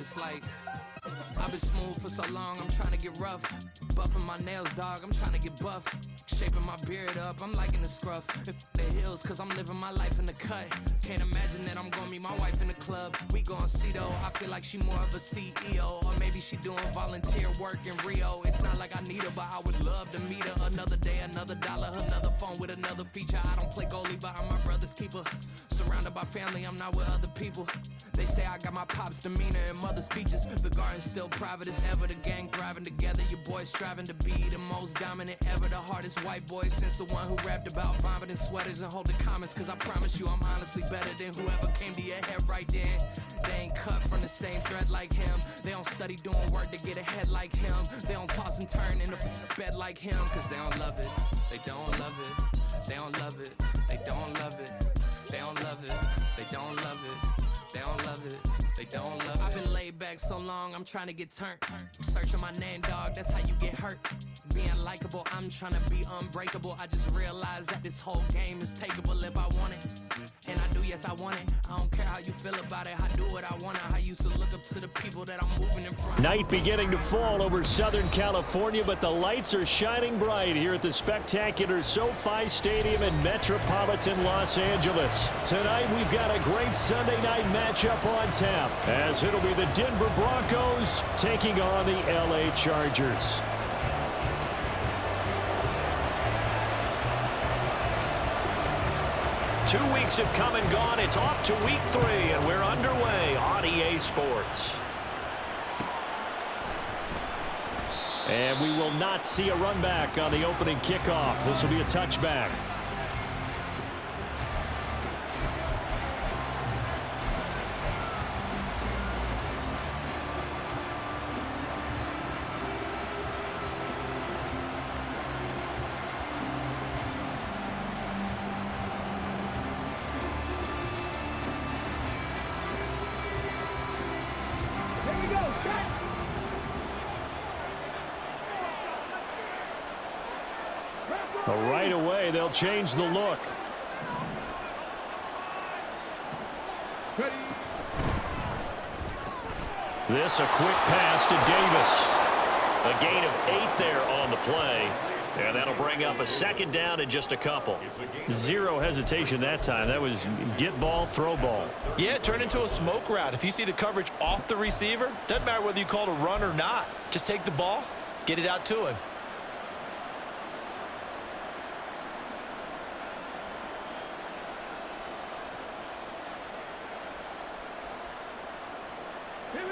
It's like I've been smooth for so long, I'm trying to get rough. Buffing my nails, dog, I'm trying to get buff. Shaping my beard up, I'm liking the scruff. The hills, cause I'm living my life in the cut. Can't imagine that I'm gonna meet my wife in the club. We gon' see though, I feel like she more of a CEO. Or maybe she doing volunteer work in Rio. It's not like I need her, but I would love to meet her. Another day, another dollar, another phone with another feature. I don't play goalie, but I'm my brother's keeper. Surrounded by family, I'm not with other people. They say I got my pop's demeanor and mother's features. The garden's still private as ever, the gang thriving together. Your boys striving to be the most dominant ever. The hardest white boy since the one who rapped about vomiting sweaters and holding comments. Cause I promise you I'm honestly better than whoever came to your head right then. They ain't cut from the same thread like him. They don't study doing work to get ahead like him. They don't toss and turn in the bed like him. Cause they don't love it, they don't love it. They don't love it, they don't love it. They don't love it, they don't love it. They don't love it, they don't love it. I've been laid back so long, I'm trying to get turned. Searching my name, dog, that's how you get hurt. Being likable, I'm trying to be unbreakable. I just realized that this whole game is takeable if I want it. And I do, yes, I want it. I don't care how you feel about it. I do what I want. I used to look up to the people that I'm moving in front. Night beginning to fall over Southern California, but the lights are shining bright here at the spectacular SoFi Stadium in metropolitan Los Angeles. Tonight, we've got a great Sunday night matchup on tap, as it'll be the Denver Broncos taking on the LA Chargers. Two weeks have come and gone. It's off to week 3, and we're underway on EA Sports. And we will not see a run back on the opening kickoff. This will be a touchback. Right away, they'll change the look. This a quick pass to Davis. A gain of 8 there on the play. And that'll bring up a second down in just a couple. Zero hesitation that time. That was get ball, throw ball. Yeah, it turned into a smoke route. If you see the coverage off the receiver, doesn't matter whether you call it a run or not. Just take the ball, get it out to him.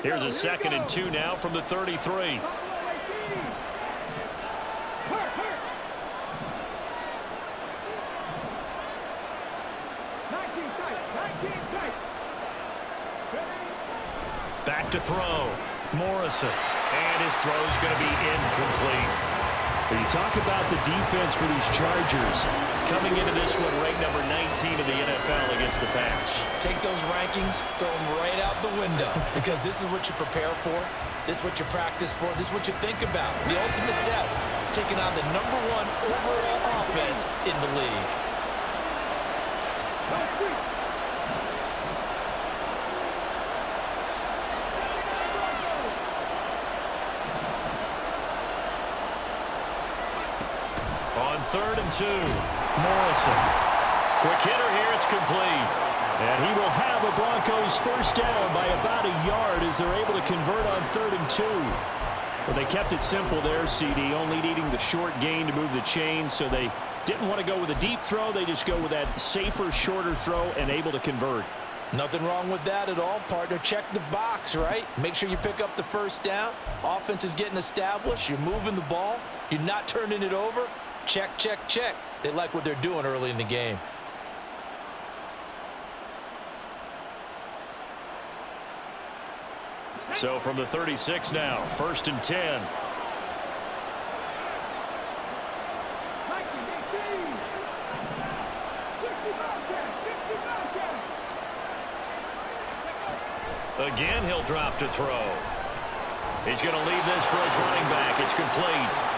Here's a 2nd and 2 now from the 33. Back to throw. Morrison. And his throw is going to be incomplete. When you talk about the defense for these Chargers, coming into this one ranked number 19 in the NFL against the pass. Take those rankings, throw them right out the window, because this is what you prepare for, this is what you practice for, this is what you think about. The ultimate test, taking on the #1 overall offense in the league. On 3rd and 2, Morrison. Quick hitter here, it's complete. And he will have a Broncos first down by about a yard as they're able to convert on 3rd and 2. But they kept it simple there, CD, only needing the short gain to move the chain, so they didn't want to go with a deep throw. They just go with that safer, shorter throw and able to convert. Nothing wrong with that at all, partner. Check the box, right? Make sure you pick up the first down. Offense is getting established. You're moving the ball. You're not turning it over. Check, check, check. They like what they're doing early in the game. So from the 36 now, 1st and 10. Again, he'll drop to throw. He's going to leave this for his running back. It's complete.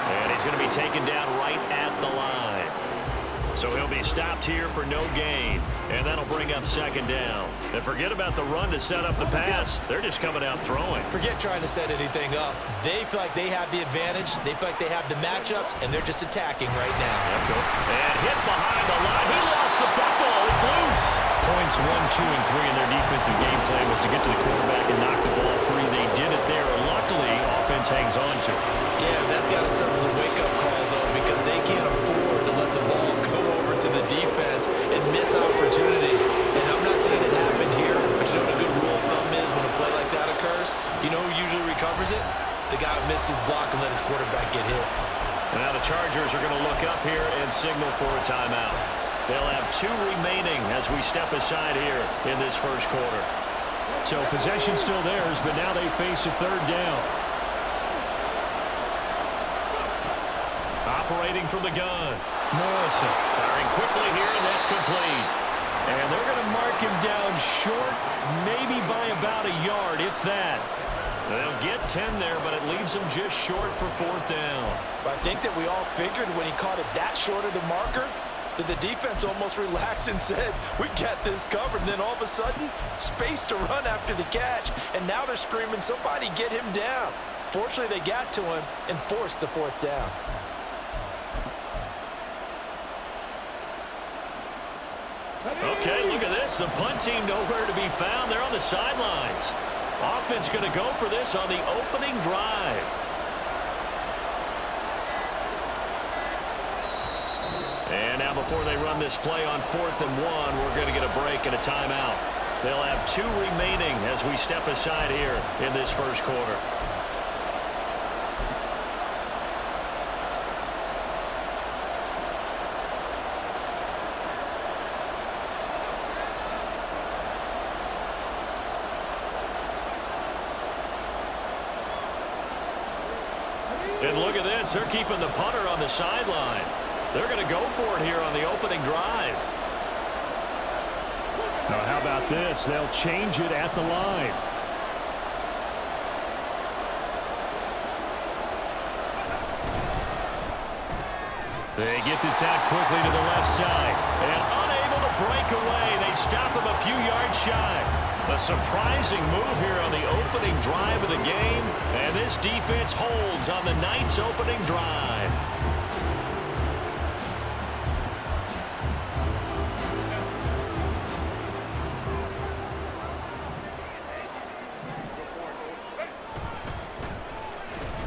And he's going to be taken down right at the line. So he'll be stopped here for no gain. And that'll bring up second down. And forget about the run to set up the pass. They're just coming out throwing. Forget trying to set anything up. They feel like they have the advantage. They feel like they have the matchups, and they're just attacking right now. And hit behind the line. He lost the football. It's loose. Points 1, 2, and 3 in their defensive game plan was to get to the quarterback and knock the ball free. They did it there. Luckily, offense hangs on to it. Yeah, that's got to serve as a wake-up call, though, because they can't afford to let the ball go over to the defense and miss opportunities. And I'm not saying it happened here, but you know what a good rule of thumb is when a play like that occurs? You know who usually recovers it? The guy who missed his block and let his quarterback get hit. Now the Chargers are going to look up here and signal for a timeout. They'll have 2 remaining as we step aside here in this first quarter. So possession still theirs, but now they face a third down. Operating from the gun. Morrison firing quickly here, and that's complete. And they're going to mark him down short, maybe by about a yard, if that. They'll get 10 there, but it leaves them just short for 4th down. But I think that we all figured when he caught it that short of the marker, that the defense almost relaxed and said, we got this covered. And then all of a sudden, space to run after the catch. And now they're screaming, somebody get him down. Fortunately, they got to him and forced the 4th down. Okay, look at this. The punt team nowhere to be found. They're on the sidelines. Offense going to go for this on the opening drive. And now before they run this play on 4th and 1, we're going to get a break and a timeout. They'll have 2 remaining as we step aside here in this first quarter. And look at this. They're keeping the punter on the sideline. They're going to go for it here on the opening drive. Now, how about this? They'll change it at the line. They get this out quickly to the left side. And unable to break away. They stop him a few yards shy. A surprising move here on the opening drive of the game. And this defense holds on the night's opening drive.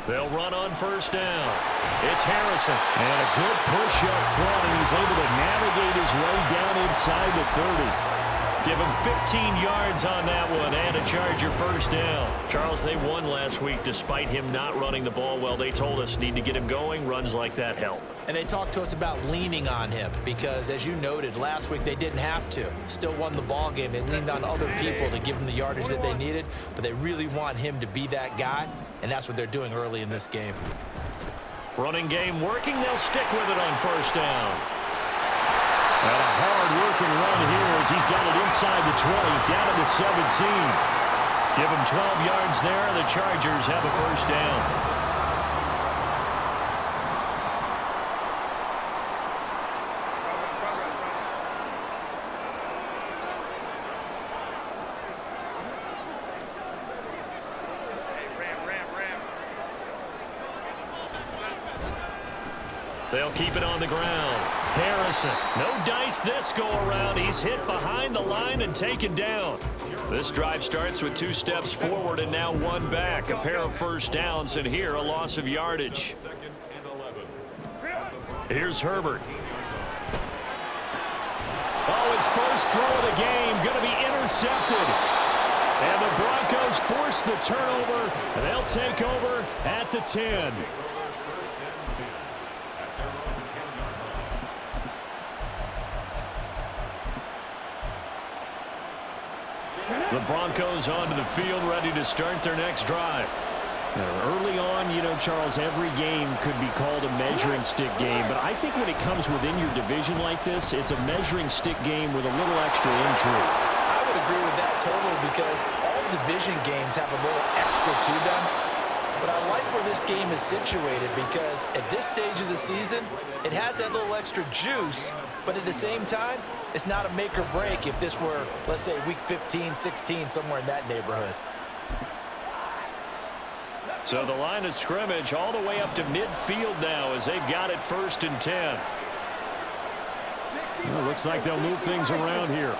They'll run on 1st down. It's Harrison. And a good push up front, and he's able to navigate his way down inside the 30. Give him 15 yards on that one and a Charger 1st down. Charles, they won last week despite him not running the ball well. They told us need to get him going. Runs like that help. And they talked to us about leaning on him because, as you noted, last week they didn't have to. Still won the ball game. They leaned on other people to give them the yardage that they needed, but they really want him to be that guy, and that's what they're doing early in this game. Running game working. They'll stick with it on 1st down. And a hard-working run here as he's got it inside the 20, down to the 17. Give him 12 yards there. The Chargers have a 1st down. They'll keep it on the ground. Harrison, no dice this go-around. He's hit behind the line and taken down. This drive starts with 2 steps forward and now 1 back. A pair of 1st downs, and here a loss of yardage. Here's Herbert. Oh, his first throw of the game going to be intercepted. And the Broncos force the turnover. They'll take over at the 10. The Broncos onto the field, ready to start their next drive. Now, early on, you know, Charles, every game could be called a measuring stick game. But I think when it comes within your division like this, it's a measuring stick game with a little extra intrigue. I would agree with that totally because all division games have a little extra to them. But I like where this game is situated because at this stage of the season, it has that little extra juice But at the same time, it's not a make or break if this were, let's say, week 15, 16, somewhere in that neighborhood. So the line of scrimmage all the way up to midfield now as they've got it 1st and 10. Well, looks like they'll move things around here.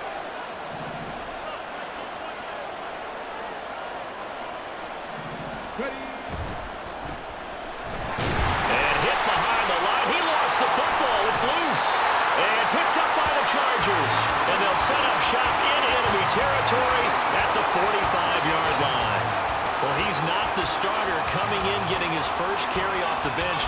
And hit behind the line. He lost the football. It's loose. And picked up by the Chargers. And they'll set up shop in enemy territory at the 45-yard line. Well, he's not the starter coming in, getting his first carry off the bench.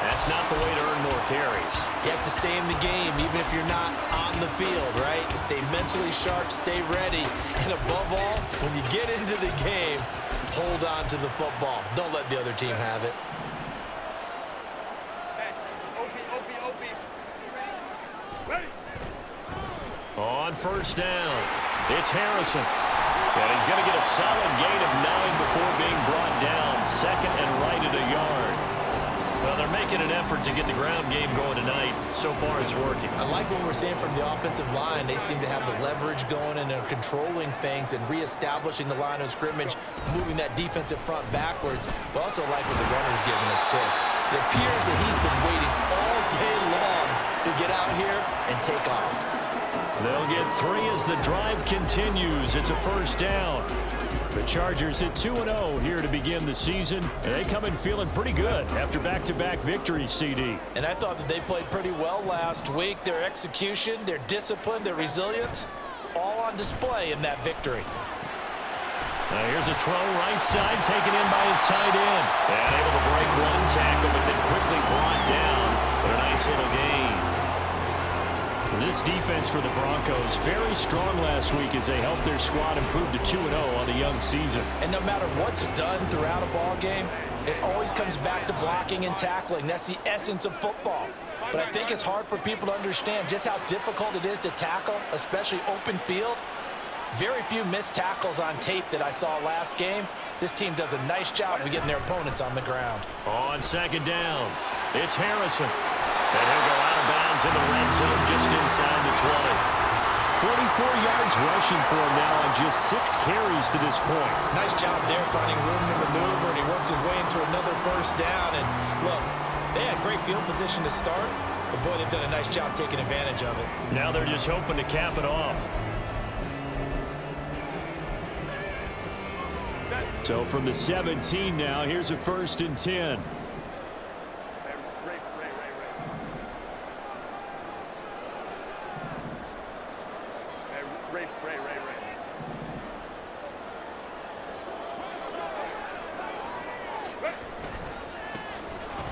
That's not the way to earn more carries. You have to stay in the game, even if you're not on the field, right? Stay mentally sharp, stay ready, and above all, when you get into the game, hold on to the football. Don't let the other team have it. On 1st down, it's Harrison. And he's going to get a solid gain of 9 before being brought down. 2nd and right at a yard. Well, they're making an effort to get the ground game going tonight. So far, it's working. I like what we're seeing from the offensive line. They seem to have the leverage going and they're controlling things and reestablishing the line of scrimmage, moving that defensive front backwards, but also like what the runner's giving us, too. It appears that he's been waiting all day long to get out here and take off. They'll get 3 as the drive continues. It's a 1st down. The Chargers at 2-0 here to begin the season. And they come in feeling pretty good after back-to-back victories, CD. And I thought that they played pretty well last week. Their execution, their discipline, their resilience, all on display in that victory. Now here's a throw right side, taken in by his tight end. And able to break 1 tackle, but then quickly brought down. But a nice little gain. This defense for the Broncos, very strong last week as they helped their squad improve to 2-0 on the young season. And no matter what's done throughout a ball game, it always comes back to blocking and tackling. That's the essence of football. But I think it's hard for people to understand just how difficult it is to tackle, especially open field. Very few missed tackles on tape that I saw last game. This team does a nice job of getting their opponents on the ground. On 2nd down, it's Harrison. And he'll go out of bounds in the red zone just inside the 20. 44 yards rushing for him now on just 6 carries to this point. Nice job there finding room to maneuver, and he worked his way into another 1st down. And look, they had great field position to start, but boy, they've done a nice job taking advantage of it. Now they're just hoping to cap it off. So from the 17 now, here's a 1st and 10.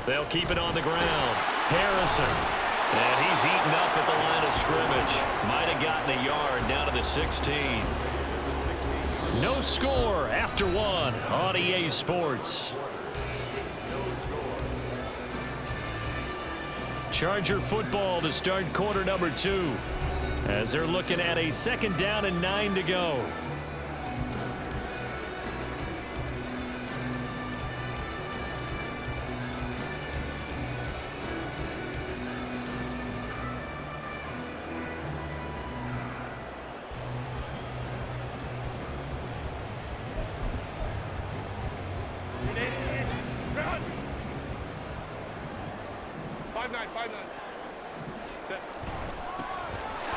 They'll keep it on the ground. Harrison. And he's heating up at the line of scrimmage. Might have gotten a yard down to the 16. No score after 1 on EA Sports. Charger football to start quarter number 2 as they're looking at a 2nd down and 9 to go.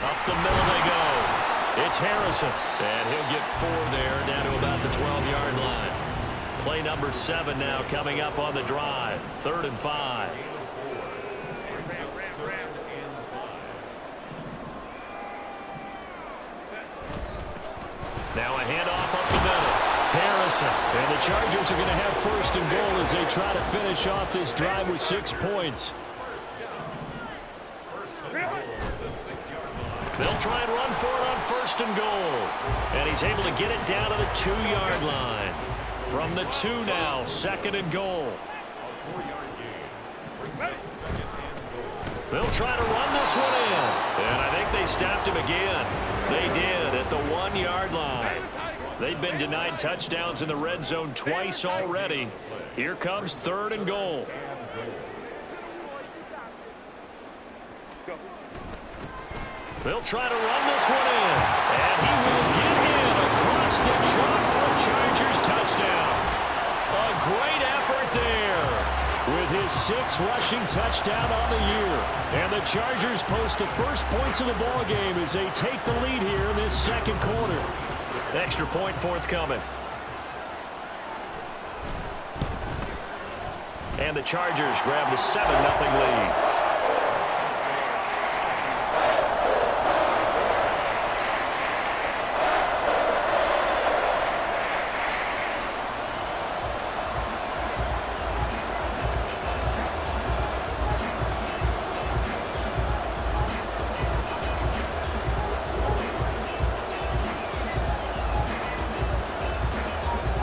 Up the middle they go. It's Harrison. And he'll get 4 there, down to about the 12-yard line. Play number 7 now coming up on the drive. 3rd and 5. Now a handoff up the middle. Harrison. And the Chargers are going to have 1st and goal as they try to finish off this drive with 6 points. They'll try and run for it on 1st and goal. And he's able to get it down to the 2-yard line. From the 2 now, 2nd and goal. They'll try to run this one in. And I think they stopped him again. They did at the 1-yard line. They've been denied touchdowns in the red zone twice already. Here comes 3rd and goal. They'll try to run this one in. And he will get in across the chalk for a Chargers touchdown. A great effort there. With his 6th rushing touchdown on the year. And the Chargers post the first points of the ball game as they take the lead here in this second quarter. Extra point forthcoming. And the Chargers grab the 7-0 lead.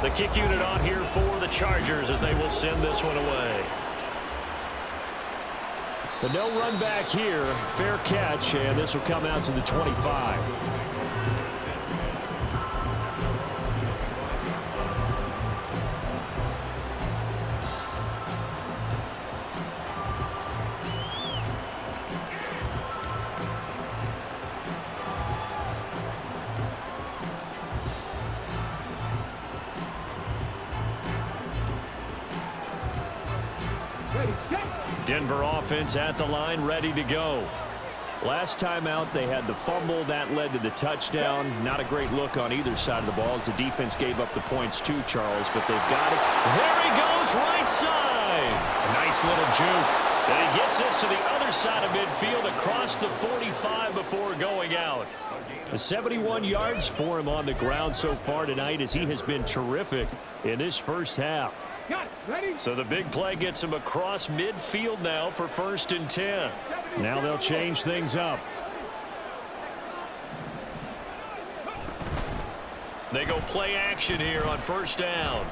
The kick unit on here for the Chargers as they will send this one away. But no run back here. Fair catch, and this will come out to the 25. Denver offense at the line, ready to go. Last time out, they had the fumble. That led to the touchdown. Not a great look on either side of the ball as the defense gave up the points too, Charles, but they've got it. There he goes, right side. A nice little juke. And he gets this to the other side of midfield across the 45 before going out. 71 yards for him on the ground so far tonight as he has been terrific in this first half. So the big play gets him across midfield now for 1st and 10. Now they'll change things up. They go play action here on 1st down.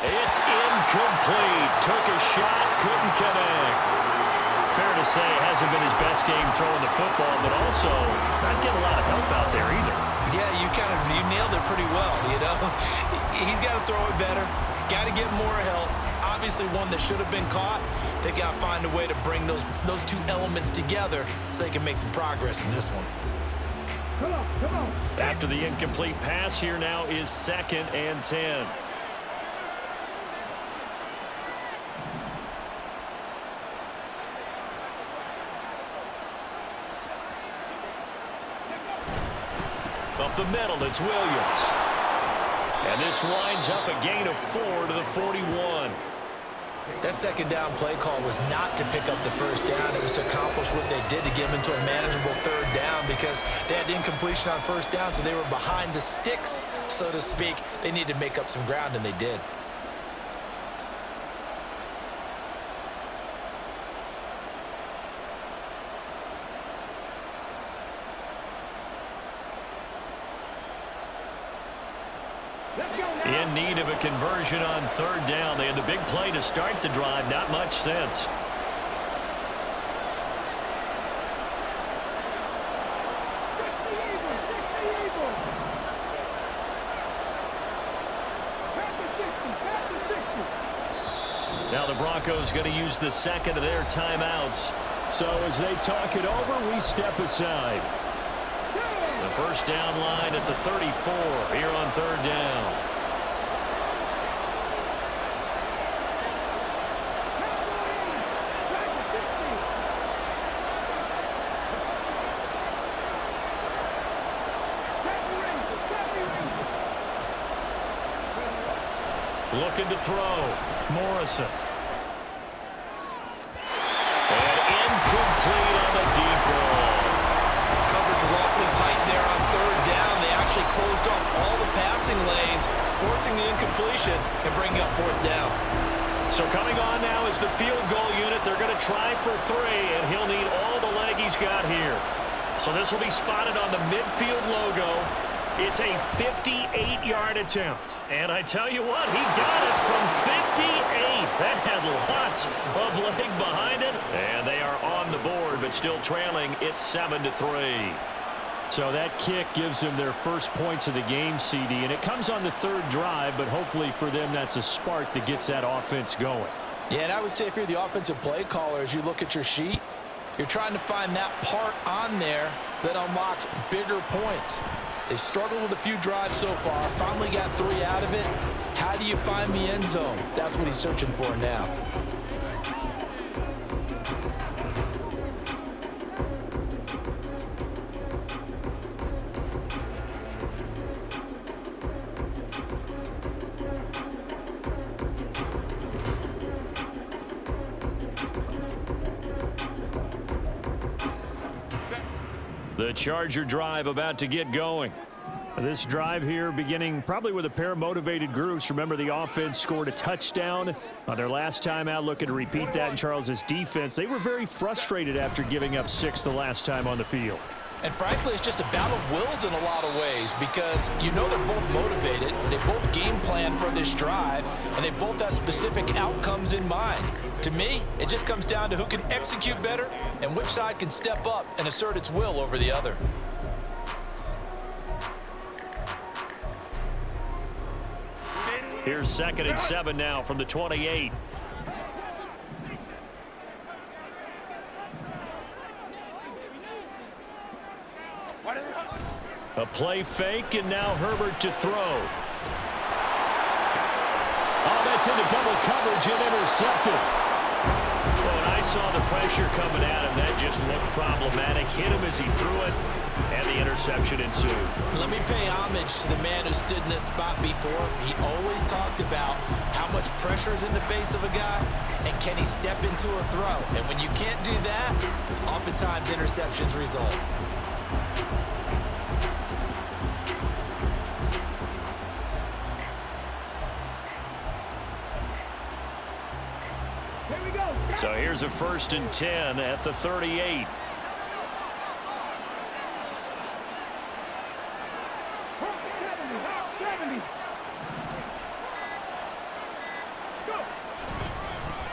It's incomplete. Took a shot, couldn't connect. Fair to say, hasn't been his best game throwing the football, but also not getting a lot of help out there either. Yeah, you nailed it pretty well, you know. He's got to throw it better. Got to get more help. Obviously one that should have been caught. They got to find a way to bring those two elements together so they can make some progress in this one. Come on. After the incomplete pass, here now is 2nd and 10. Up the middle, it's Williams. And this winds up a gain of 4 to the 41. That 2nd down play call was not to pick up the 1st down. It was to accomplish what they did to get them into a manageable 3rd down because they had incompletion on 1st down, so they were behind the sticks, so to speak. They needed to make up some ground, and they did. In need of a conversion on 3rd down. They had the big play to start the drive. Not much sense. Now the Broncos going to use the 2nd of their timeouts. So as they talk it over, we step aside. The 1st down line at the 34 here on 3rd down. Looking to throw. Morrison. And incomplete on the deep ball. Coverage was awfully tight there on 3rd down. They actually closed off all the passing lanes, forcing the incompletion and bringing up 4th down. So coming on now is the field goal unit. They're going to try for 3, and he'll need all the leg he's got here. So this will be spotted on the midfield logo. It's a 58-yard attempt. And I tell you what, he got it from 58. That had lots of leg behind it. And they are on the board, but still trailing. It's 7-3. So that kick gives them their first points of the game, CD. And it comes on the 3rd drive, but hopefully for them that's a spark that gets that offense going. Yeah, and I would say if you're the offensive play caller, as you look at your sheet, You're trying to find that part on there that unlocks bigger points. They've struggled with a few drives so far, finally got 3 out of it. How do you find the end zone? That's what he's searching for now. The Charger drive about to get going. This drive here beginning probably with a pair of motivated groups. Remember, the offense scored a touchdown on their last time out, looking to repeat that in Charles's defense. They were very frustrated after giving up 6 the last time on the field. And frankly, it's just a battle of wills in a lot of ways, because you know they're both motivated, they both game plan for this drive, and they both have specific outcomes in mind. To me, it just comes down to who can execute better and which side can step up and assert its will over the other. Here's 2nd and 7 now from the 28. A play fake, and now Herbert to throw. Oh, that's into double coverage and intercepted. Well, and I saw the pressure coming at him. That just looked problematic. Hit him as he threw it, and the interception ensued. Let me pay homage to the man who stood in this spot before. He always talked about how much pressure is in the face of a guy, and can he step into a throw. And when you can't do that, oftentimes interceptions result. So here's a 1st and 10 at the 38.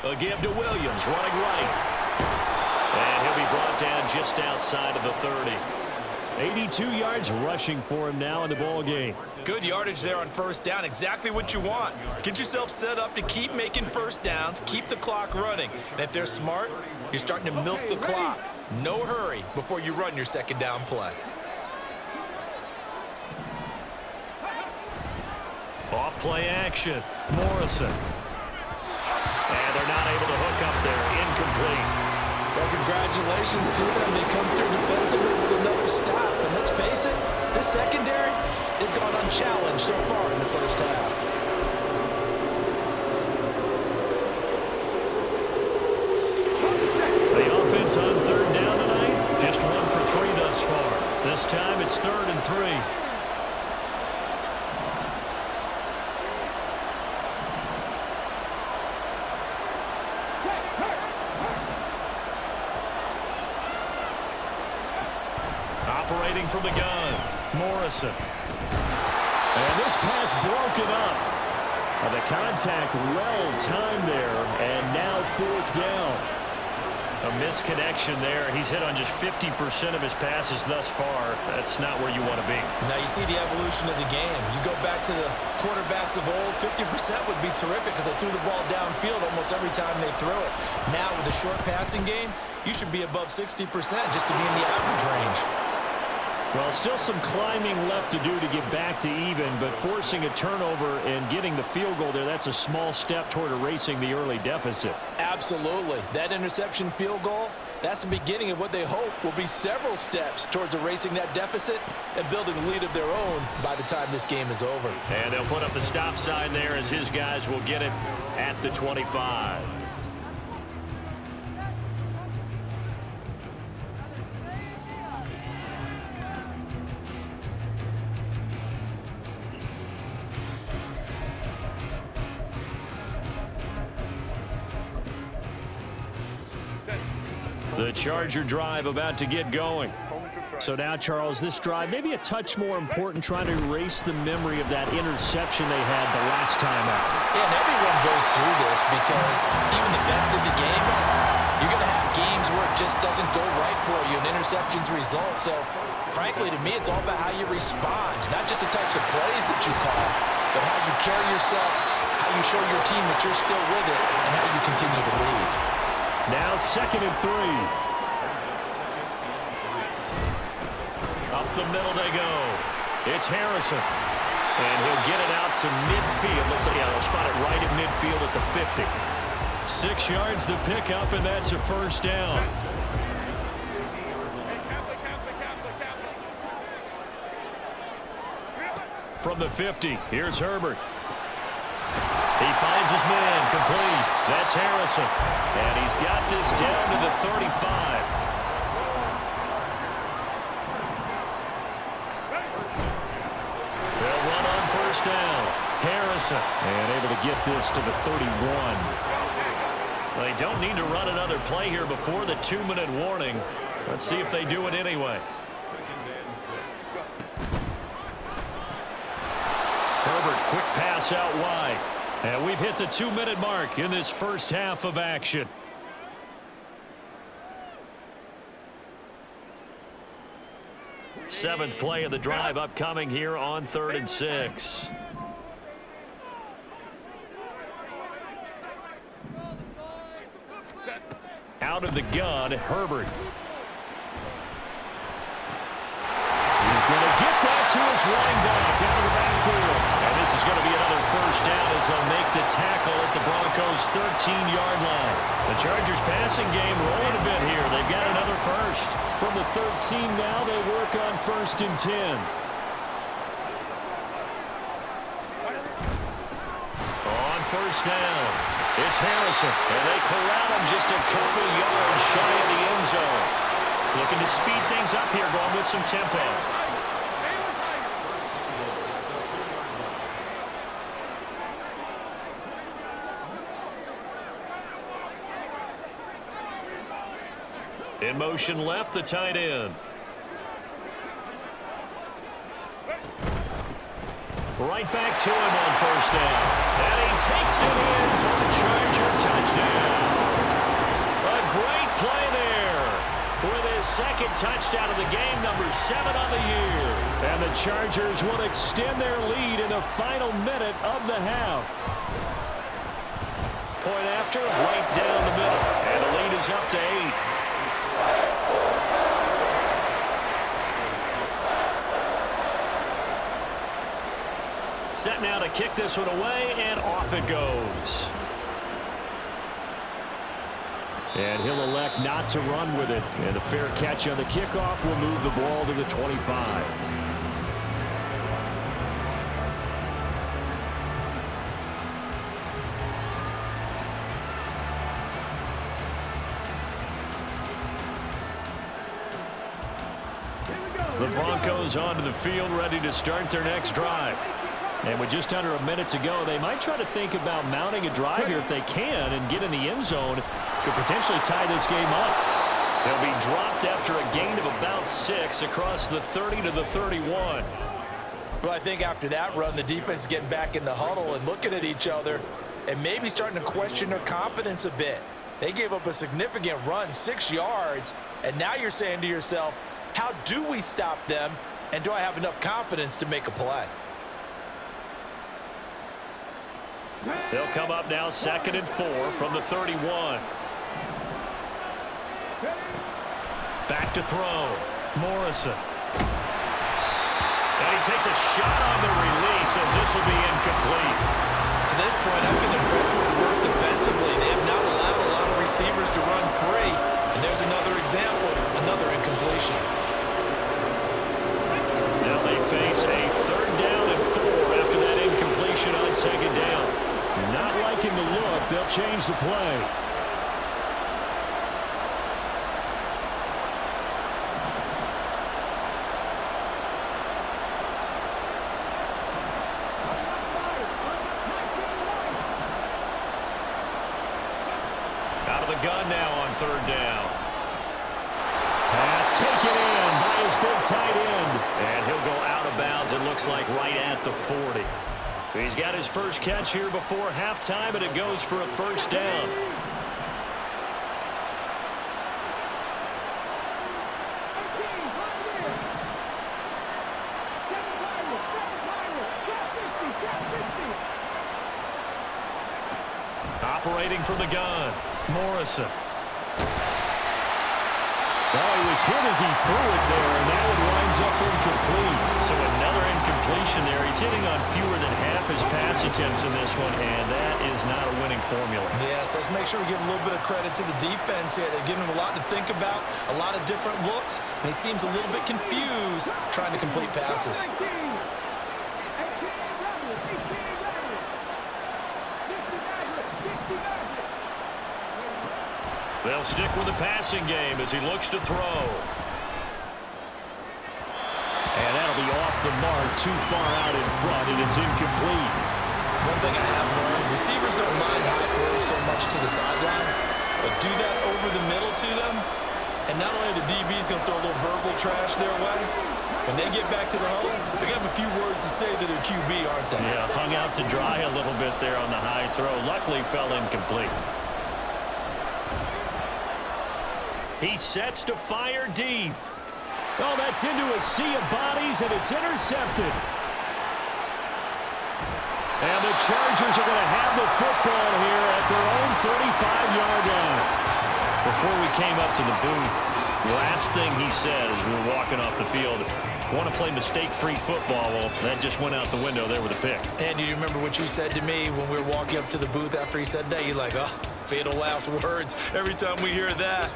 A give to Williams, running right. And he'll be brought down just outside of the 30. 82 yards rushing for him now in the ball game. Good yardage there on 1st down. Exactly what you want. Get yourself set up to keep making 1st downs, keep the clock running. And if they're smart, you're starting to milk the clock. No hurry before you run your 2nd down play. Off play action. Morrison. And they're not able to hook up there. Incomplete. Well, congratulations to them. They come through defensively with another stop. And let's face it, this secondary, they've gone unchallenged so far in the 1st half. The offense on 3rd down tonight, just 1 for 3 thus far. This time it's 3rd and 3. Operating from the gun, Morrison. And this pass broken up. The contact well timed there, and now 4th down. A misconnection there. He's hit on just 50% of his passes thus far. That's not where you want to be. Now you see the evolution of the game. You go back to the quarterbacks of old, 50% would be terrific because they threw the ball downfield almost every time they threw it. Now with a short passing game, you should be above 60% just to be in the average range. Well, still some climbing left to do to get back to even, but forcing a turnover and getting the field goal there, that's a small step toward erasing the early deficit. Absolutely. That interception field goal, that's the beginning of what they hope will be several steps towards erasing that deficit and building a lead of their own by the time this game is over. And they'll put up the stop sign there as his guys will get it at the 25. The Charger drive about to get going. So now, Charles, this drive maybe a touch more important, trying to erase the memory of that interception they had the last time out. Yeah, and everyone goes through this because even the best in the game, you're going to have games where it just doesn't go right for you, and interceptions result. So, frankly, to me, it's all about how you respond, not just the types of plays that you call, but how you carry yourself, how you show your team that you're still with it, and how you continue to lead. Now 2nd and 3. the middle they go. It's Harrison. And he'll get it out to midfield. Looks like, yeah, they'll spot it right at midfield at the 50. 6 yards the pickup, and that's a first down. From the 50, here's Herbert. He finds his man, complete. That's Harrison. And he's got this down to the 35. They'll run on first down. Harrison. And able to get this to the 31. They don't need to run another play here before the 2-minute warning. Let's see if they do it anyway. Herbert, quick pass out wide. And we've hit the 2-minute mark in this first half of action. Seventh play of the drive upcoming here on 3rd and 6. Out of the gun, Herbert. He's going to get that to his running back out of the backfield. And this is going to be another first down as they'll make the tackle at the Broncos' 13-yard line. The Chargers passing game rolling a bit here. They've got another first. From the 13 now, they work on 1st and 10. On first down, it's Harrison. And they corral him just a couple yards shy of the end zone. Looking to speed things up here, going with some tempo. In motion left, the tight end. Right back to him on first down. And he takes it in for the Charger touchdown. A great play there with his second touchdown of the game, number 7 on the year. And the Chargers will extend their lead in the final minute of the half. Point after, right down the middle. And the lead is up to 8. Set now to kick this one away, and off it goes. And he'll elect not to run with it. And a fair catch on the kickoff will move the ball to the 25. The Broncos onto the field, ready to start their next drive. And with just under a minute to go, they might try to think about mounting a drive here if they can and get in the end zone. Could potentially tie this game up. They'll be dropped after a gain of about 6 across the 30 to the 31. Well, I think after that run, the defense is getting back in the huddle and looking at each other and maybe starting to question their confidence a bit. They gave up a significant run, 6 yards, and now you're saying to yourself, how do we stop them, and do I have enough confidence to make a play? They'll come up now 2nd and 4 from the 31. Back to throw. Morrison. And he takes a shot on the release as this will be incomplete. To this point, I've been impressed with the work defensively. They have not allowed a lot of receivers to run free. And there's another example, another incompletion. Now they face a 3rd down and 4 after that incompletion on 2nd down. Not liking the look, they'll change the play. Out of the gun now on 3rd down. Pass taken in by his big tight end. And he'll go out of bounds, it looks like right at the 40. He's got his first catch here before halftime, and it goes for a first down. Operating from the gun, Morrison. Well, he was hit as he threw it there, and now it winds up incomplete. So another incompletion there. He's hitting on fewer than half his pass attempts in this one, and that is not a winning formula. Yes, let's make sure we give a little bit of credit to the defense here. They're giving him a lot to think about, a lot of different looks, and he seems a little bit confused trying to complete passes. They'll stick with the passing game as he looks to throw. And that'll be off the mark, too far out in front, and it's incomplete. One thing I have learned, receivers don't mind high throws so much to the sideline, but do that over the middle to them, and not only are the DBs going to throw a little verbal trash their way, when they get back to the huddle, they're going to have a few words to say to their QB, aren't they? Yeah, hung out to dry a little bit there on the high throw. Luckily fell incomplete. He sets to fire deep. Oh, that's into a sea of bodies, and it's intercepted. And the Chargers are going to have the football here at their own 35-yard line. Before we came up to the booth, the last thing he said as we were walking off the field, want to play mistake-free football. Well, that just went out the window there with a pick. And do you remember what you said to me when we were walking up to the booth after he said that? You're like, oh, fatal last words. Every time we hear that,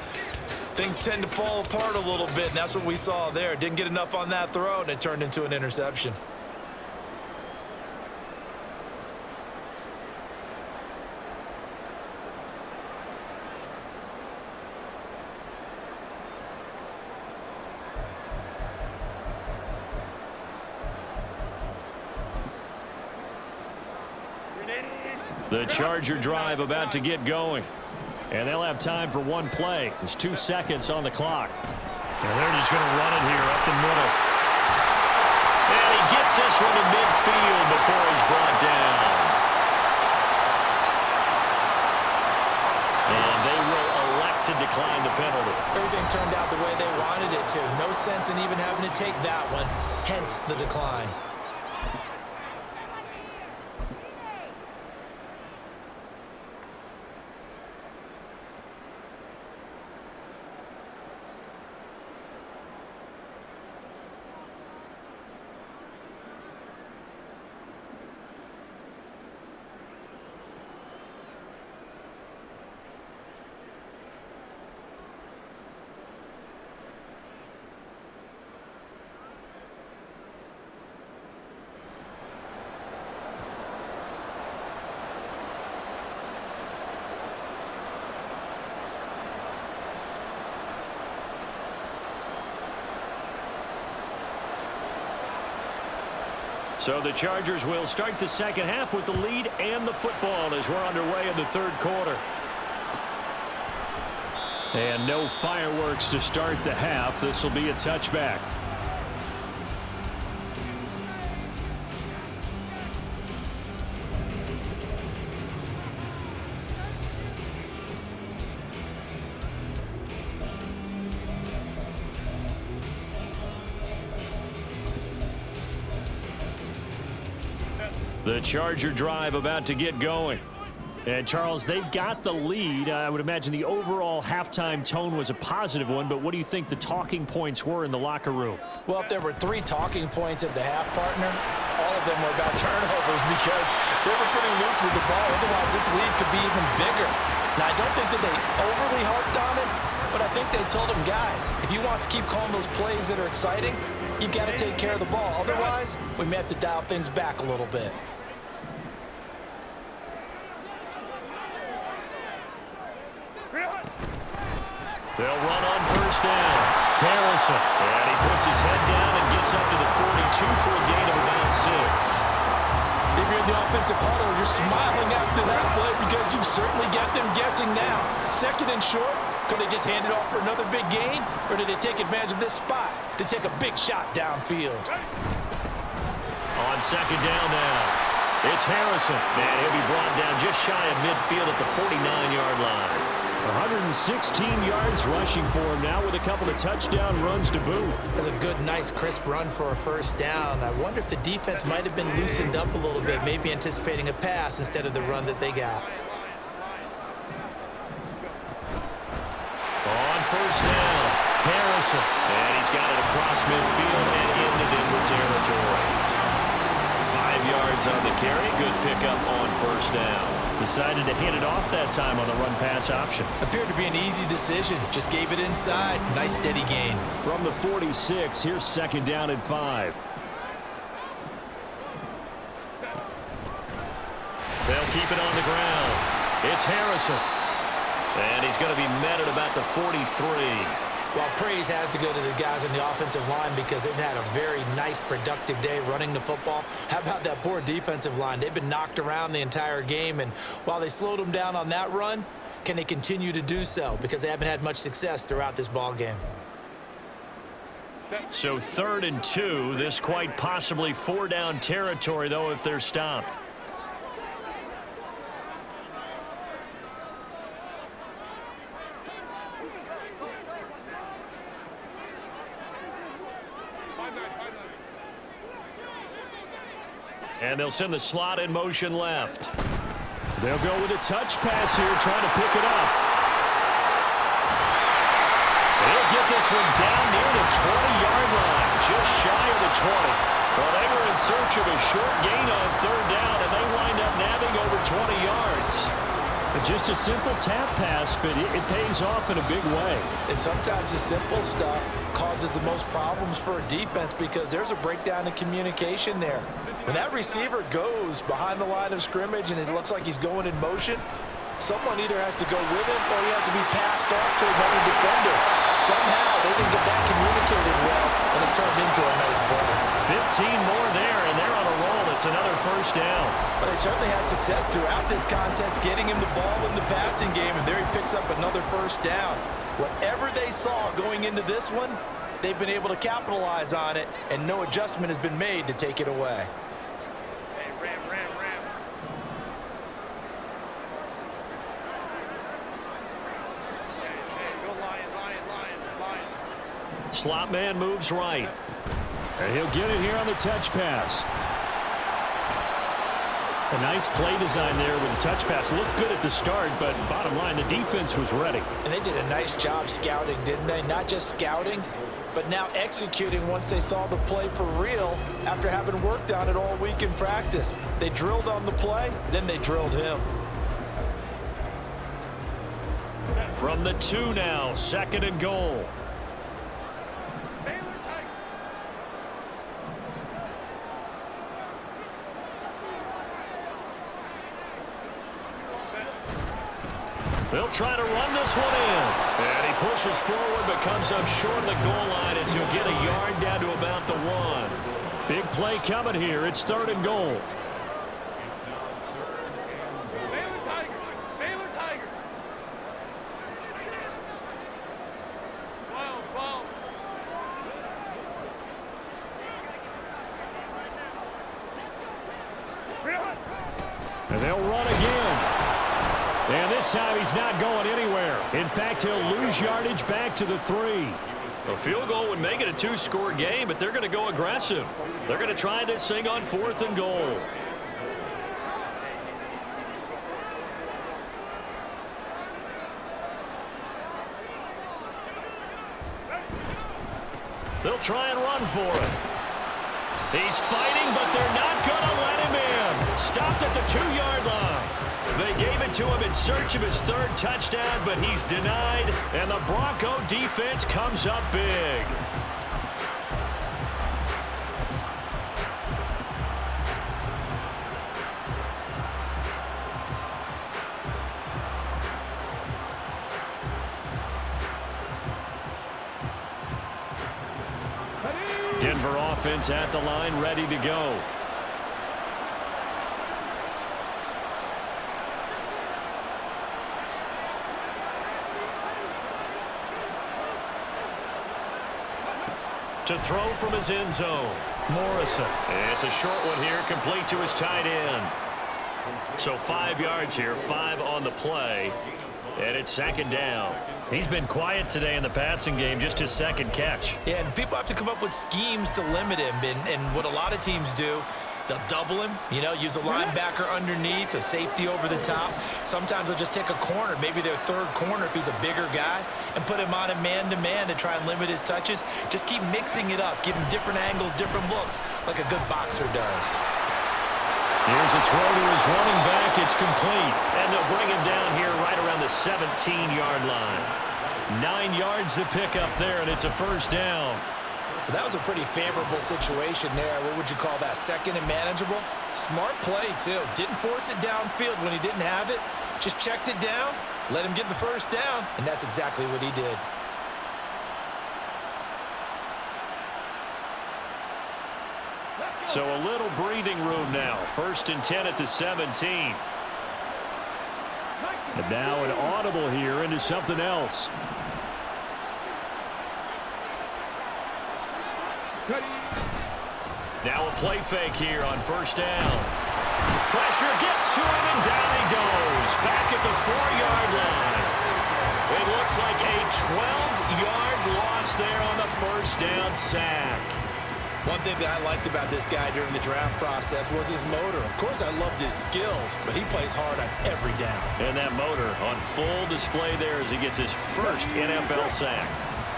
things tend to fall apart a little bit, and that's what we saw there. Didn't get enough on that throw, and it turned into an interception. The Charger drive about to get going. And they'll have time for one play. There's 2 seconds on the clock. And they're just going to run it here up the middle. And he gets this one to midfield before he's brought down. And they will elect to decline the penalty. Everything turned out the way they wanted it to. No sense in even having to take that one, hence the decline. So the Chargers will start the second half with the lead and the football as we're underway in the third quarter. And no fireworks to start the half. This will be a touchback. The Charger drive about to get going. And, Charles, they've got the lead. I would imagine the overall halftime tone was a positive one, but what do you think the talking points were in the locker room? Well, if there were 3 talking points at the half, partner, all of them were about turnovers because they were pretty loose with the ball. Otherwise, this lead could be even bigger. Now, I don't think that they overly harped on it, but I think they told them, guys, if you want to keep calling those plays that are exciting, you've got to take care of the ball. Otherwise, we may have to dial things back a little bit. They'll run on first down. Harrison. And he puts his head down and gets up to the 42 for a gain of about 6. If you're in the offensive huddle, you're smiling after that play because you've certainly got them guessing now. Second and short, could they just hand it off for another big gain, or did they take advantage of this spot to take a big shot downfield? On second down now, it's Harrison. And he'll be brought down just shy of midfield at the 49-yard line. 116 yards rushing for him now with a couple of touchdown runs to boot. That's a good, nice, crisp run for a first down. I wonder if the defense might have been loosened up a little bit, maybe anticipating a pass instead of the run that they got. On first down, Harrison. And he's got it across midfield and into Denver territory. 5 yards on the carry. Good pickup on first down. Decided to hand it off that time on the run-pass option. Appeared to be an easy decision. Just gave it inside. Nice steady gain. From the 46, here's second down and 5. They'll keep it on the ground. It's Harrison. And he's going to be met at about the 43. Well, praise has to go to the guys on the offensive line because they've had a very nice, productive day running the football. How about that poor defensive line? They've been knocked around the entire game, and while they slowed them down on that run, can they continue to do so? Because they haven't had much success throughout this ball game. So 3rd and 2. This quite possibly 4-down territory, though, if they're stopped. And they'll send the slot in motion left. They'll go with a touch pass here, trying to pick it up. They'll get this one down near the 20-yard line, just shy of the 20. Well, they were in search of a short gain on 3rd down, and they wind up nabbing over 20 yards. Just a simple tap pass, but it pays off in a big way. And sometimes the simple stuff causes the most problems for a defense because there's a breakdown in communication there. When that receiver goes behind the line of scrimmage and it looks like he's going in motion, someone either has to go with him or he has to be passed off to another defender. Somehow they didn't get that communicated well, and it turned into a nice play. 15 more there, and they're on a roll. It's another first down. But they certainly had success throughout this contest, getting him the ball in the passing game, and there he picks up another first down. Whatever they saw going into this one, they've been able to capitalize on it, and no adjustment has been made to take it away. Slot man moves right. And he'll get it here on the touch pass. A nice play design there with the touch pass. Looked good at the start, but bottom line, the defense was ready. And they did a nice job scouting, didn't they? Not just scouting, but now executing once they saw the play for real after having worked on it all week in practice. They drilled on the play, then they drilled him. From the 2 now, 2nd and goal. They'll try to run this one in. And he pushes forward but comes up short of the goal line as he'll get a yard down to about the 1. Big play coming here. It's 3rd and goal. And they'll run again. And this time he's not going anywhere. In fact, he'll lose yardage back to the 3. A field goal would make it a 2-score game, but they're going to go aggressive. They're going to try this thing on 4th and goal. They'll try and run for it. He's fighting, but they're not going to let him in. Stopped at the 2-yard line. They gave it to him in search of his 3rd touchdown, but he's denied, and the Bronco defense comes up big. Denver offense at the line, ready to go. To throw from his end zone, Morrison. It's a short one here, complete to his tight end. So 5 yards here, 5 on the play, and it's 2nd down. He's been quiet today in the passing game, just his 2nd catch. Yeah, and people have to come up with schemes to limit him, and what a lot of teams do They'll double him, use a linebacker underneath, a safety over the top. Sometimes they'll just take a corner, maybe their third corner if he's a bigger guy, and put him on a man-to-man to try and limit his touches. Just keep mixing it up, give him different angles, different looks, like a good boxer does. Here's a throw to his running back. It's complete. And they'll bring him down here right around the 17-yard line. 9 yards to pick up there, and it's a first down. That was a pretty favorable situation there. What would you call that? Second and manageable? Smart play, too. Didn't force it downfield when he didn't have it. Just checked it down, let him get the first down, and that's exactly what he did. So a little breathing room now. 1st and 10 at the 17. And now an audible here into something else. Now a play fake here on 1st down. Pressure gets to him, and down he goes. Back at the 4-yard line. It looks like a 12-yard loss there on the 1st down sack. One thing that I liked about this guy during the draft process was his motor. Of course, I loved his skills, but he plays hard on every down. And that motor on full display there as he gets his first NFL sack.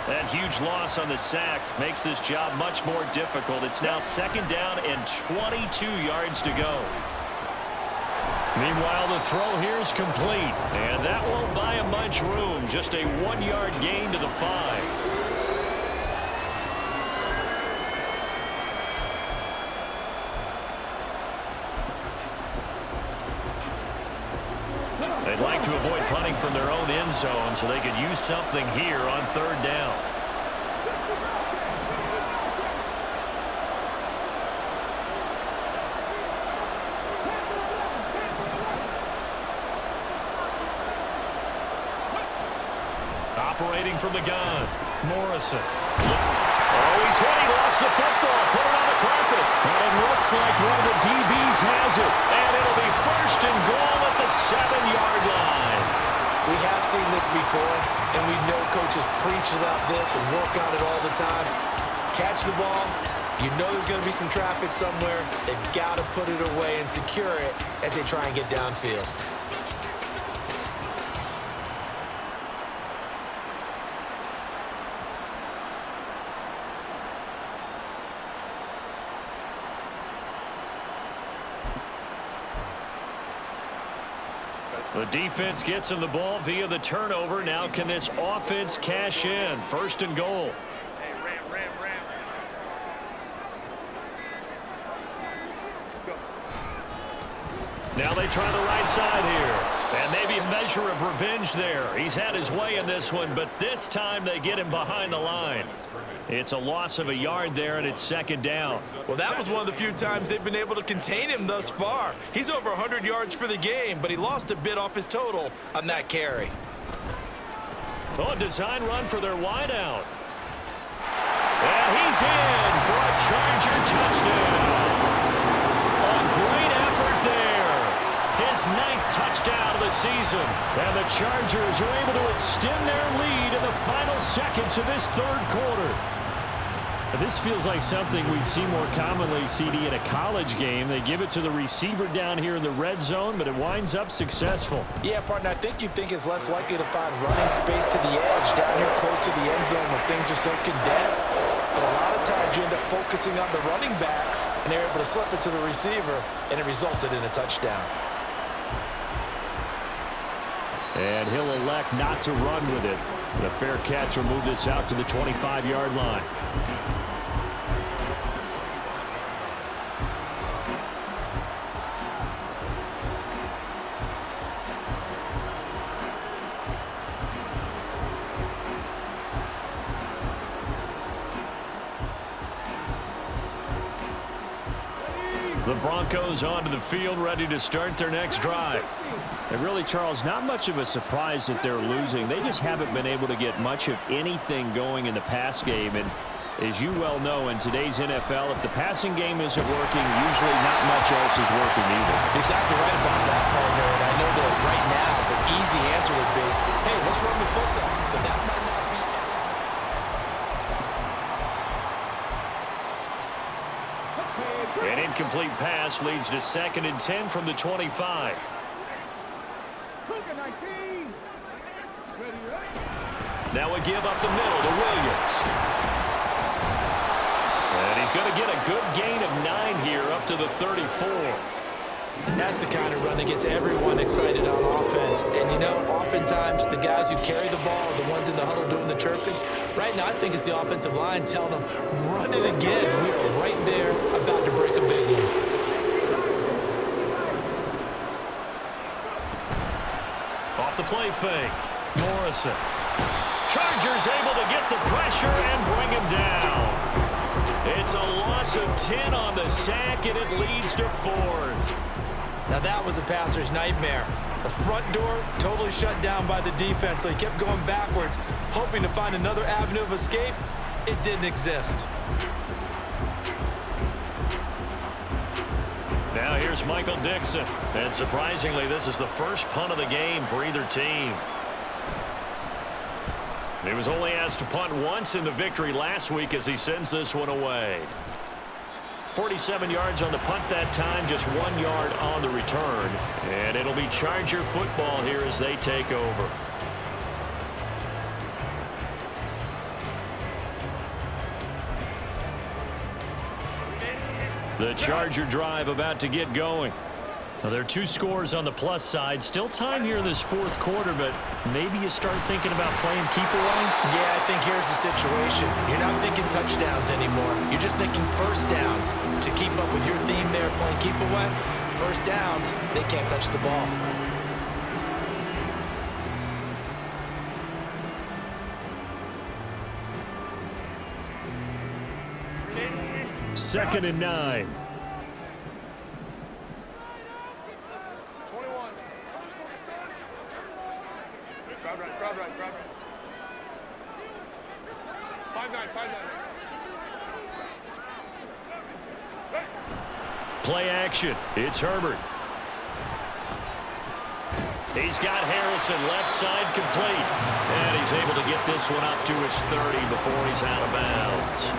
That huge loss on the sack makes this job much more difficult. It's now 2nd down and 22 yards to go. Meanwhile, the throw here is complete. And that won't buy him much room. Just a 1-yard gain to the 5. They'd like to avoid punting from their own end zone so they could use something here on 3rd down. Operating from the gun, Morrison. Oh, he's hit. He lost the football. Put it on the carpet. And it looks like one of the DBs has it. And it'll be 1st and goal at the 7-yard line. We have seen this before, and we know coaches preach about this and work on it all the time. Catch the ball. You know there's going to be some traffic somewhere. They've got to put it away and secure it as they try and get downfield. The defense gets him the ball via the turnover. Now can this offense cash in? 1st and goal. Now they try the right side here. And maybe a measure of revenge there. He's had his way in this one, but this time they get him behind the line. It's a loss of a yard there, and it's 2nd down. Well, that was one of the few times they've been able to contain him thus far. He's over 100 yards for the game, but he lost a bit off his total on that carry. Oh, a design run for their wideout. And he's in for a Charger touchdown. A great effort there. His 9th touchdown of the season. And the Chargers are able to extend their lead in the final seconds of this 3rd quarter. This feels like something we'd see more commonly, CD, in a college game. They give it to the receiver down here in the red zone, but it winds up successful. Yeah, partner, I think you'd think it's less likely to find running space to the edge down here close to the end zone when things are so condensed. But a lot of times you end up focusing on the running backs, and they're able to slip it to the receiver, and it resulted in a touchdown. And he'll elect not to run with it. The fair catch will move this out to the 25-yard line. The Broncos onto the field, ready to start their next drive. And really, Charles, not much of a surprise that they're losing. They just haven't been able to get much of anything going in the pass game. And as you well know, in today's NFL, if the passing game isn't working, usually not much else is working either. Exactly right about that, partner. And I know that right now the easy answer would be, hey, let's run the football. But that might not be. And in incomplete pass leads to 2nd and 10 from the 25. Now we give up the middle to Williams. And he's going to get a good gain of 9 here up to the 34. And that's the kind of run that gets everyone excited on offense. And, you know, oftentimes the guys who carry the ball are the ones in the huddle doing the chirping. Right now, I think it's the offensive line telling them, run it again. We are right there about to break a big one. Off the play fake. Morrison. Chargers able to get the pressure and bring him down. It's a loss of 10 on the sack, and it leads to 4th. Now that was a passer's nightmare. The front door totally shut down by the defense, so he kept going backwards, hoping to find another avenue of escape. It didn't exist. Now here's Michael Dixon. And surprisingly, this is the first punt of the game for either team. He was only asked to punt once in the victory last week as he sends this one away. 47 yards on the punt that time, just 1 yard on the return. And it'll be Charger football here as they take over. The Charger drive about to get going. Now, there are 2 scores on the plus side. Still time here in this 4th quarter, but maybe you start thinking about playing keep away? Yeah, I think here's the situation. You're not thinking touchdowns anymore. You're just thinking first downs. To keep up with your theme there, playing keep away, first downs, they can't touch the ball. Second and 9. Play action. It's Herbert. He's got Harrison left side complete. And he's able to get this one up to his 30 before he's out of bounds.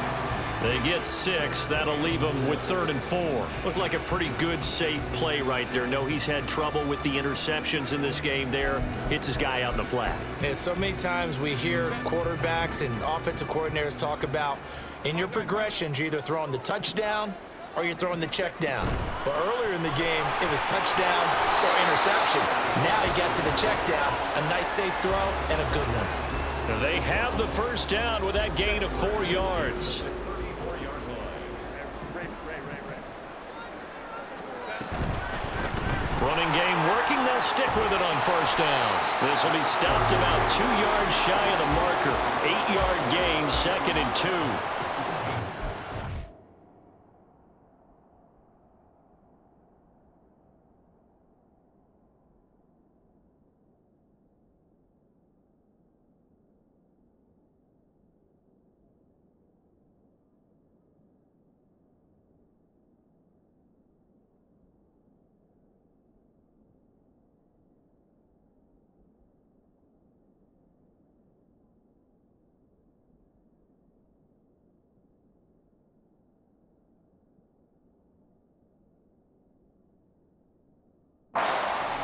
They get 6. That'll leave him with 3rd and 4. Looked like a pretty good, safe play right there. No, he's had trouble with the interceptions in this game there. Hits his guy out in the flat. Yeah, so many times we hear quarterbacks and offensive coordinators talk about in your progressions, you're either throwing the touchdown or you're throwing the check down. But earlier in the game, it was touchdown or interception. Now he got to the check down. A nice safe throw and a good one. They have the first down with that gain of 4 yards. Running game working. They'll stick with it on first down. This will be stopped about 2 yards shy of the marker. 8-yard gain, 2nd and 2.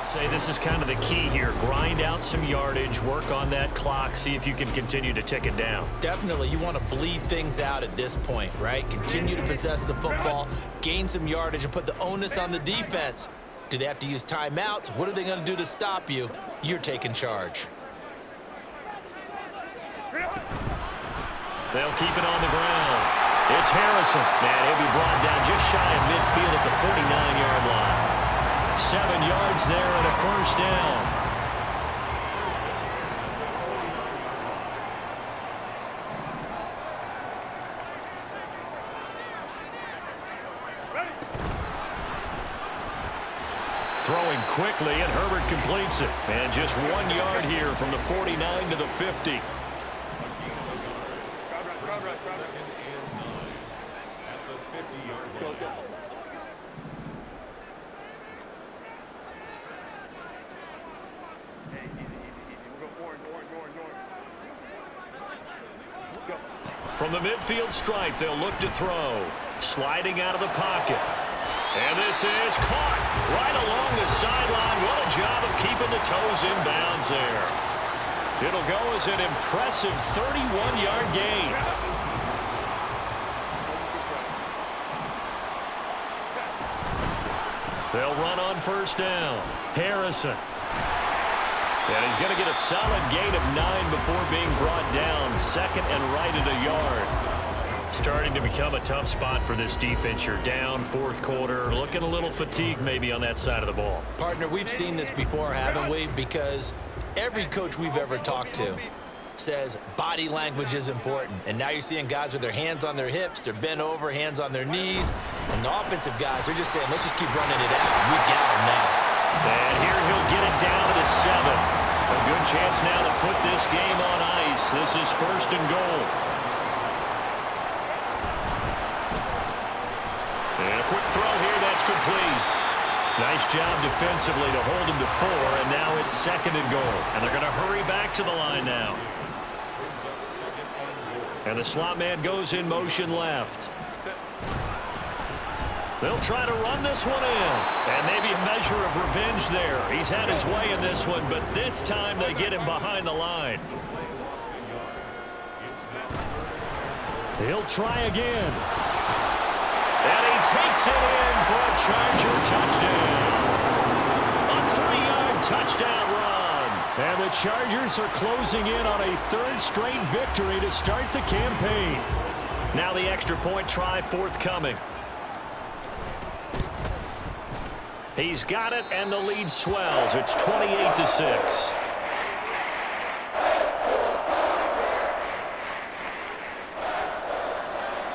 Say this is kind of the key here. Grind out some yardage, work on that clock, see if you can continue to tick it down. Definitely. You want to bleed things out at this point, right? Continue to possess the football, gain some yardage, and put the onus on the defense. Do they have to use timeouts? What are they going to do to stop you? You're taking charge. They'll keep it on the ground. It's Harrison. And he'll be brought down just shy of midfield at the 49-yard line. 7 yards there and a first down. Throwing quickly, and Herbert completes it. And just 1 yard here from the 49 to the 50. From the midfield stripe, they'll look to throw. Sliding out of the pocket. And this is caught right along the sideline. What a job of keeping the toes in bounds there. It'll go as an impressive 31-yard gain. They'll run on first down. Harrison. And he's going to get a solid gain of 9 before being brought down. Second and right at a yard. Starting to become a tough spot for this defense. You're down fourth quarter. Looking a little fatigued maybe on that side of the ball. Partner, we've seen this before, haven't we? Because every coach we've ever talked to says body language is important. And now you're seeing guys with their hands on their hips, they're bent over, hands on their knees. And the offensive guys are just saying, let's just keep running it out. We've got them now. And here he'll get it down to the 7. A good chance now to put this game on ice. This is first and goal. And a quick throw here, that's complete. Nice job defensively to hold him to 4, and now it's second and goal. And they're going to hurry back to the line now. And the slot man goes in motion left. They'll try to run this one in. And maybe a measure of revenge there. He's had his way in this one, but this time they get him behind the line. He'll try again. And he takes it in for a Charger touchdown. A 3-yard touchdown run. And the Chargers are closing in on a 3rd straight victory to start the campaign. Now the extra point try forthcoming. He's got it, and the lead swells. It's 28-6.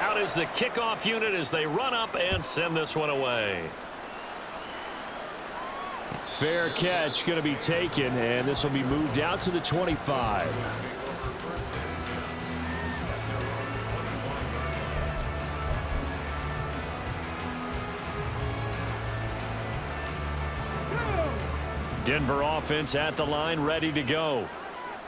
Out is the kickoff unit as they run up and send this one away. Fair catch going to be taken, and this will be moved out to the 25. Denver offense at the line, ready to go.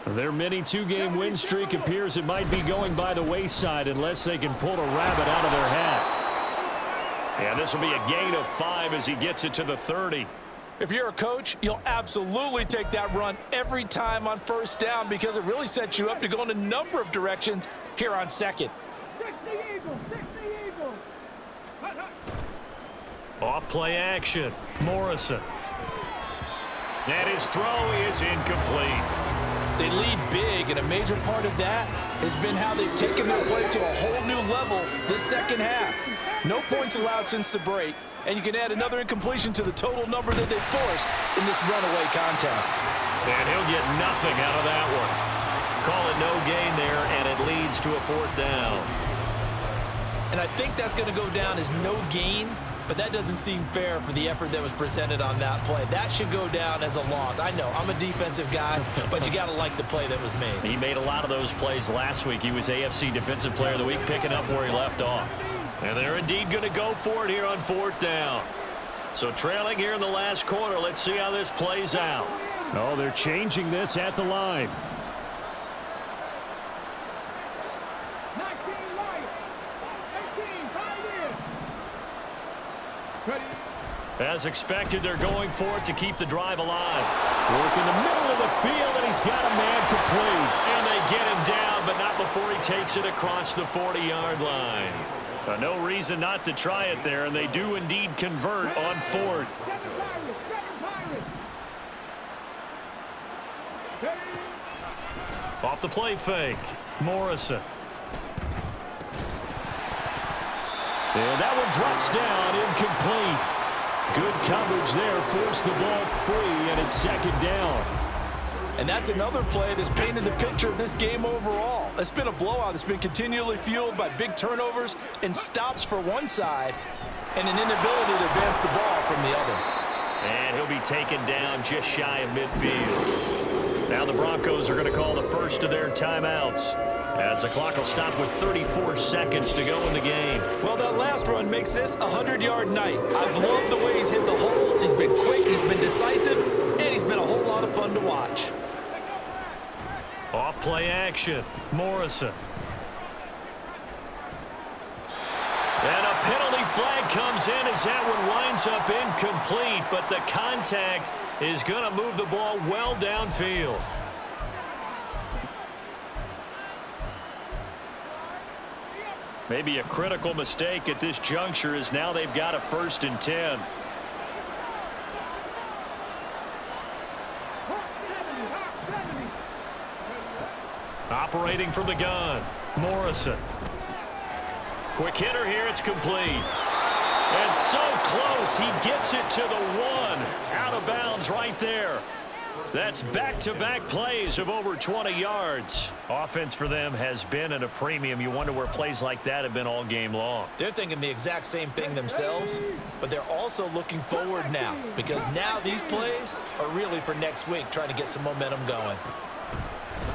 Their mini 2-game win streak appears it might be going by the wayside unless they can pull a rabbit out of their hat. And this will be a gain of 5 as he gets it to the 30. If you're a coach, you'll absolutely take that run every time on first down because it really sets you up to go in a number of directions here on second. Off play action. Morrison. And his throw is incomplete. They lead big, and a major part of that has been how they've taken their play to a whole new level this second half. No points allowed since the break, and you can add another incompletion to the total number that they forced in this runaway contest. And he'll get nothing out of that one. Call it no gain there, and it leads to a 4th down. And I think that's going to go down as no gain, but that doesn't seem fair for the effort that was presented on that play. That should go down as a loss. I know, I'm a defensive guy, but you got to like the play that was made. He made a lot of those plays last week. He was AFC Defensive Player of the Week, picking up where he left off. And they're indeed going to go for it here on 4th down. So trailing here in the last quarter, let's see how this plays out. Oh, they're changing this at the line. As expected, they're going for it to keep the drive alive. Work in the middle of the field, and he's got a man complete. And they get him down, but not before he takes it across the 40-yard line. No reason not to try it there, and they do indeed convert on 4th. Off the play fake, Morrison. And that one drops down, incomplete. Good coverage there, forced the ball free, and it's second down. And that's another play that's painted the picture of this game overall. It's been a blowout. It's been continually fueled by big turnovers and stops for one side and an inability to advance the ball from the other. And he'll be taken down just shy of midfield. Now the Broncos are going to call the first of their timeouts, as the clock will stop with 34 seconds to go in the game. Well, that last run makes this a 100-yard night. I've loved the way he's hit the holes. He's been quick, he's been decisive, and he's been a whole lot of fun to watch. Off play action, Morrison. And a penalty flag comes in as that one winds up incomplete, but the contact is going to move the ball well downfield. Maybe a critical mistake at this juncture as now they've got a 1st and 10. Operating from the gun, Morrison. Quick hitter here, it's complete. And so close, he gets it to the 1. Out of bounds right there. That's back-to-back plays of over 20 yards. Offense for them has been at a premium. You wonder where plays like that have been all game long. They're thinking the exact same thing themselves, but they're also looking forward now because now these plays are really for next week, trying to get some momentum going.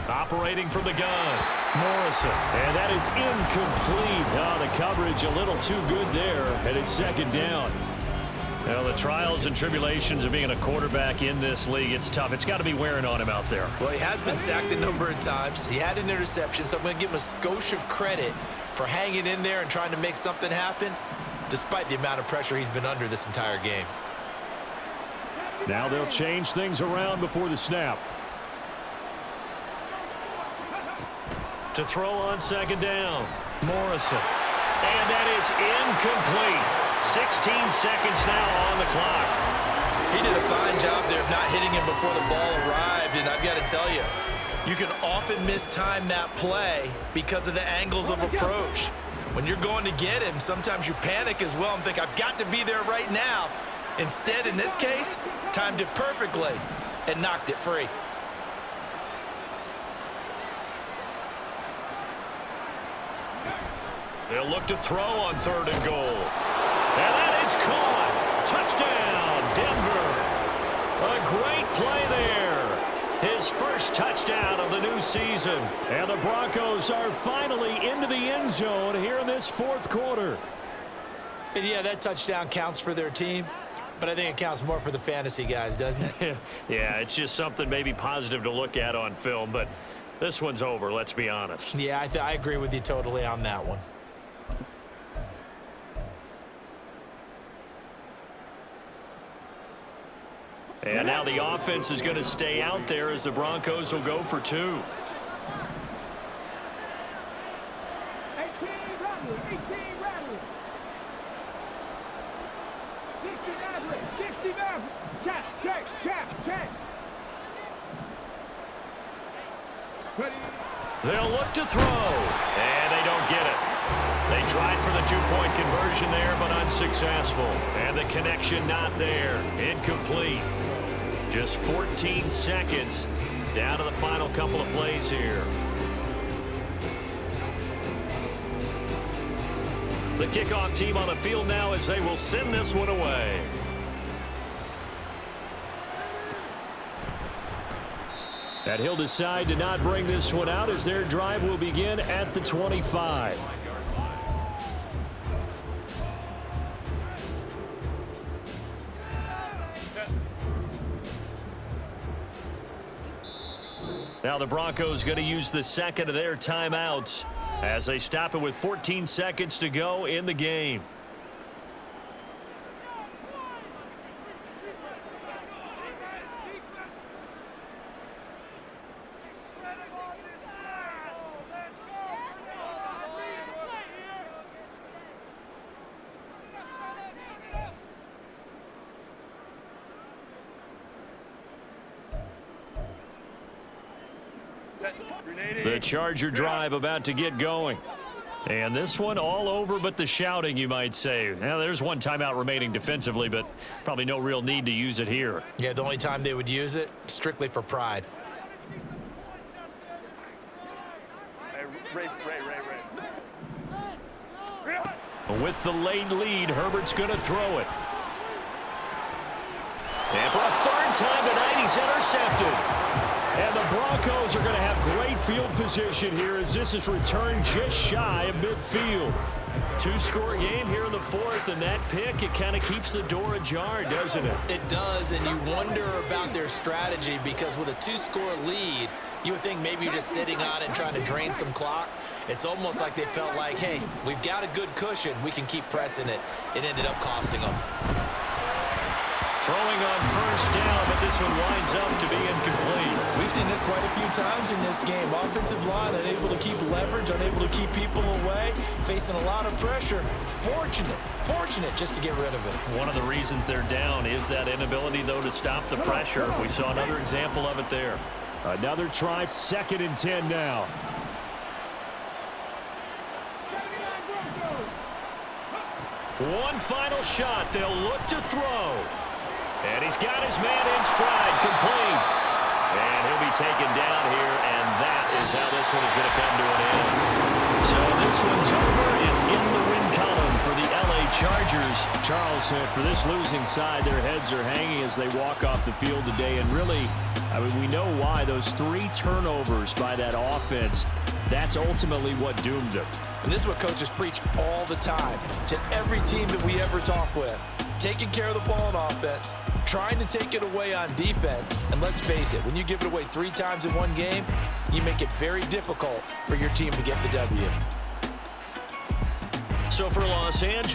Operating from the gun, Morrison. And that is incomplete. Oh, the coverage a little too good there, and it's 2nd down. Well, the trials and tribulations of being a quarterback in this league, it's tough. It's got to be wearing on him out there. Well, he has been sacked a number of times. He had an interception, so I'm going to give him a skosh of credit for hanging in there and trying to make something happen, despite the amount of pressure he's been under this entire game. Now they'll change things around before the snap. To throw on 2nd down, Morrison. And that is incomplete. 16 seconds now on the clock. He did a fine job there of not hitting him before the ball arrived, and I've got to tell you, you can often mistime that play because of the angles of approach. When you're going to get him, sometimes you panic as well and think, I've got to be there right now. Instead, in this case, timed it perfectly and knocked it free. They'll look to throw on 3rd and goal. And that is caught. Touchdown, Denver. A great play there. His first touchdown of the new season. And the Broncos are finally into the end zone here in this 4th quarter. And yeah, that touchdown counts for their team, but I think it counts more for the fantasy guys, doesn't it? Yeah, it's just something maybe positive to look at on film, but this one's over, let's be honest. Yeah, I agree with you totally on that one. And now the offense is going to stay out there as the Broncos will go for 2. They'll look to throw, and they don't get it. They tried for the 2-point conversion there, but unsuccessful. And the connection not there. Incomplete. Just 14 seconds down to the final couple of plays here. The kickoff team on the field now as they will send this one away. And he'll decide to not bring this one out as their drive will begin at the 25. Now the Broncos going to use the 2nd of their timeouts as they stop it with 14 seconds to go in the game. The Charger drive about to get going. And this one all over but the shouting, you might say. Now, there's one timeout remaining defensively, but probably no real need to use it here. Yeah, the only time they would use it, strictly for pride. With the late lead, Herbert's going to throw it. And for a 3rd time tonight, he's intercepted. And the Broncos are going to have great field position here as this is returned just shy of midfield. Two-score game here in the fourth, and that pick, it kind of keeps the door ajar, doesn't it? It does, and you wonder about their strategy because with a two-score lead, you would think maybe you're just sitting on it and trying to drain some clock. It's almost like they felt like, hey, we've got a good cushion. We can keep pressing it. It ended up costing them. Throwing on first down, but this one winds up to be incomplete. We've seen this quite a few times in this game. Offensive line unable to keep leverage, unable to keep people away, facing a lot of pressure. Fortunate just to get rid of it. One of the reasons they're down is that inability, though, to stop the pressure. We saw another example of it there. Another try, 2nd and 10 now. One final shot. They'll look to throw. And he's got his man in stride, complete. And he'll be taken down here, and that is how this one is going to come to an end. So this one's over. It's in the win column for the LA Chargers. Charles, for this losing side, their heads are hanging as they walk off the field today. And really, I mean, we know why. Those 3 turnovers by that offense, that's ultimately what doomed them. And this is what coaches preach all the time to every team that we ever talk with. Taking care of the ball on offense, trying to take it away on defense, and let's face it, when you give it away 3 times in one game, you make it very difficult for your team to get the W. So for Los Angeles,